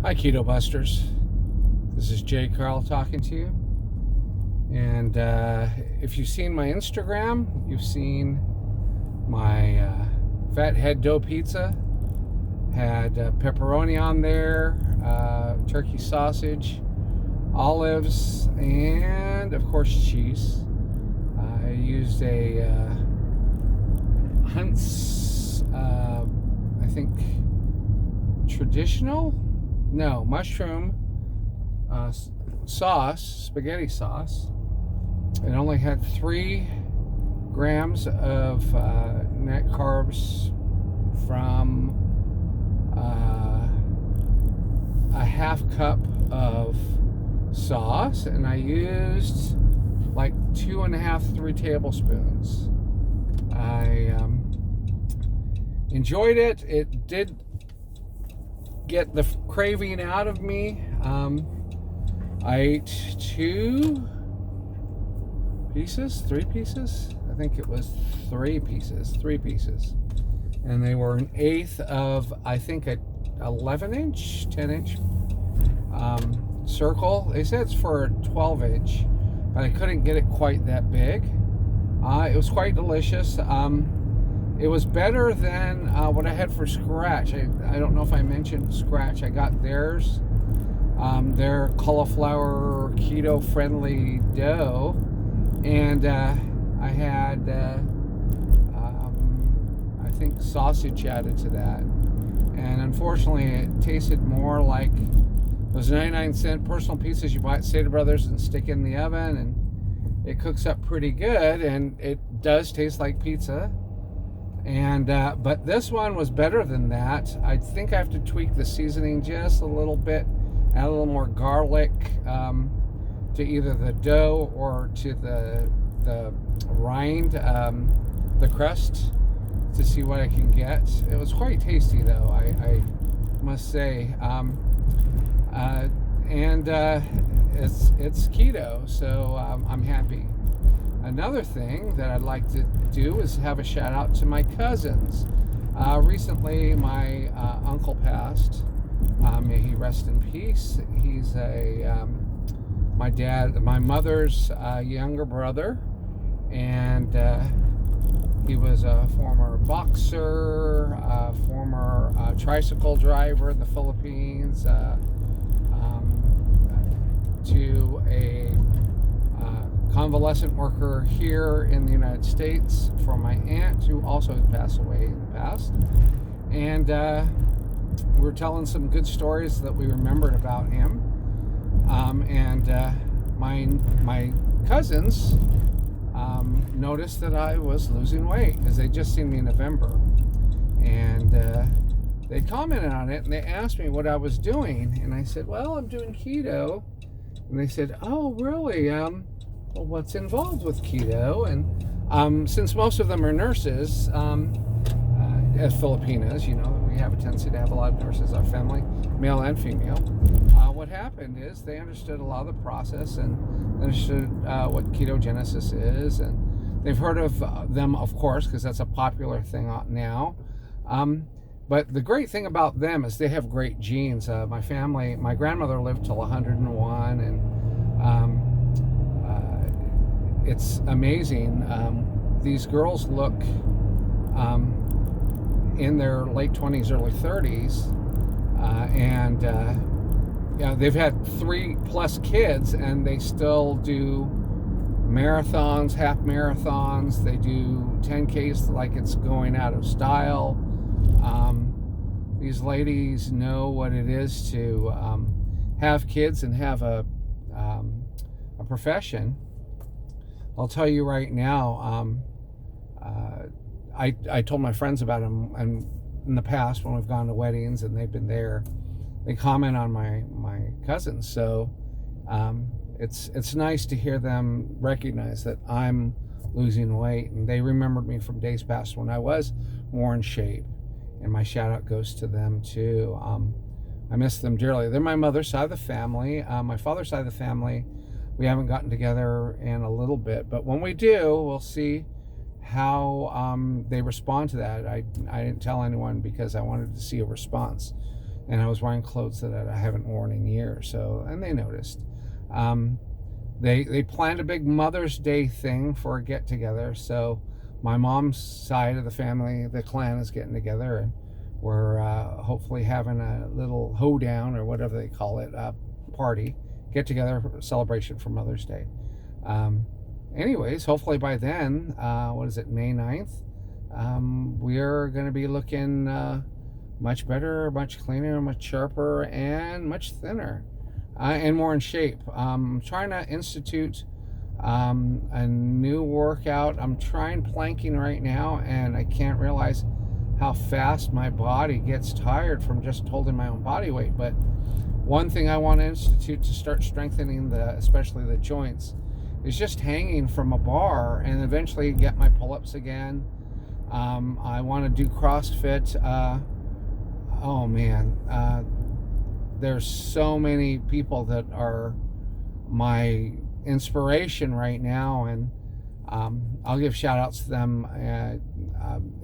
Hi, Keto Busters. This is Jay Carl talking to you. And if you've seen my Instagram, you've seen my Fathead Dough Pizza. Had pepperoni on there, turkey sausage, olives, and of course cheese. I used a Hunt's, I think, mushroom sauce, spaghetti sauce. It only had 3 grams of net carbs from a half cup of sauce, and I used like 2.5, 3 tablespoons. I enjoyed it. It did get the craving out of me. I ate 3 pieces. I think it was 3 pieces, and they were 1/8 of, I think, a 11-inch, 10-inch circle. They said it's for a 12-inch, but I couldn't get it quite that big. It was quite delicious. It was better than what I had for Scratch. I don't know if I mentioned Scratch. I got theirs. Their cauliflower keto-friendly dough, and I had I think sausage added to that. And unfortunately, it tasted more like those 99-cent personal pizzas you buy at Stater Brothers and stick in the oven, and it cooks up pretty good, and it does taste like pizza. And but this one was better than that. I think I have to tweak the seasoning just a little bit, add a little more garlic to either the dough or to the rind, the crust, to see what I can get. It was quite tasty, though, I must say. It's keto, so I'm happy. Another thing that I'd like to do is have a shout out to my cousins. Recently, my uncle passed. May he rest in peace. He's my mother's younger brother, and he was a former boxer, former tricycle driver in the Philippines, to a convalescent worker here in the United States for my aunt, who also had passed away in the past. And we were telling some good stories that we remembered about him. My cousins noticed that I was losing weight, because they'd just seen me in November. And they commented on it, and they asked me what I was doing. And I said, well, I'm doing keto. And they said, oh, really? Well, what's involved with keto? And since most of them are nurses, as Filipinas, we have a tendency to have a lot of nurses, our family, male and female. What happened is they understood a lot of the process and understood what ketogenesis is, and they've heard of them, of course, because that's a popular thing now. But the great thing about them is they have great genes. My grandmother lived till 101, and it's amazing. These girls look in their late 20s, early 30s, and they've had 3+ kids, and they still do marathons, half marathons. They do 10Ks like it's going out of style. These ladies know what it is to have kids and have a profession. I'll tell you right now, I told my friends about them, and in the past when we've gone to weddings and they've been there, they comment on my cousins. So it's nice to hear them recognize that I'm losing weight, and they remembered me from days past when I was more in shape. And my shout out goes to them too. I miss them dearly. They're my mother's side of the family. My father's side of the family, we haven't gotten together in a little bit, but when we do, we'll see how they respond to that. I didn't tell anyone because I wanted to see a response. and I was wearing clothes that I haven't worn in years. So, and they noticed. They planned a big Mother's Day thing for a get together. So my mom's side of the family, the clan, is getting together, and we're hopefully having a little hoedown, or whatever they call it, party, get together celebration for Mother's Day. Anyways, hopefully by then, what is it, May 9th, we're going to be looking much better, much cleaner, much sharper, and much thinner, and more in shape. I'm trying to institute a new workout. I'm trying planking right now, and I can't realize how fast my body gets tired from just holding my own body weight. But one thing I want to institute to start strengthening especially the joints, is just hanging from a bar, and eventually get my pull-ups again. I want to do CrossFit. Oh man, there's so many people that are my inspiration right now, and I'll give shout outs to them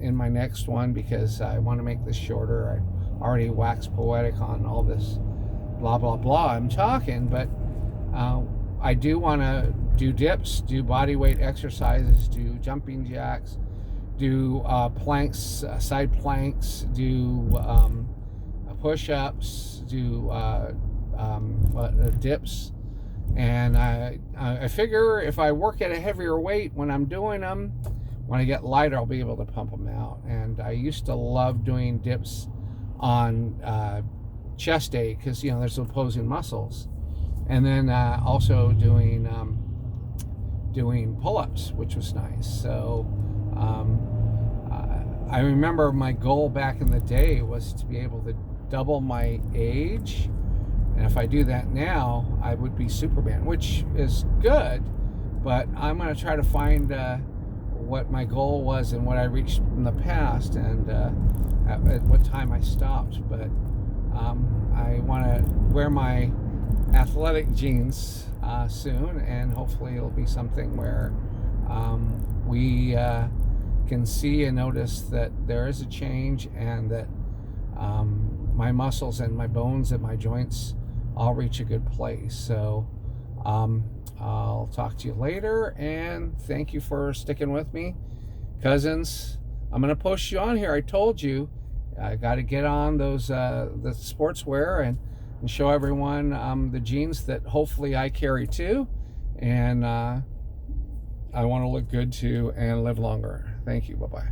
in my next one, because I want to make this shorter. I already waxed poetic on all this blah blah blah I'm talking, but I do want to do dips, do body weight exercises, do jumping jacks, do planks, side planks, do push-ups, do dips. And I figure if I work at a heavier weight when I'm doing them, when I get lighter, I'll be able to pump them out. And I used to love doing dips on chest day, because there's opposing muscles, and then also doing pull-ups, which was nice. So I remember my goal back in the day was to be able to double my age, and if I do that now, I would be Superman, which is good, but I'm going to try to find what my goal was and what I reached in the past, and at what time I stopped. But I want to wear my athletic jeans soon, and hopefully it'll be something where we can see and notice that there is a change, and that my muscles and my bones and my joints all reach a good place. So I'll talk to you later, and thank you for sticking with me, cousins. I'm going to post you on here. I told you I got to get on those the sportswear, and show everyone the jeans that hopefully I carry too, and I want to look good too and live longer. Thank you. Bye-bye.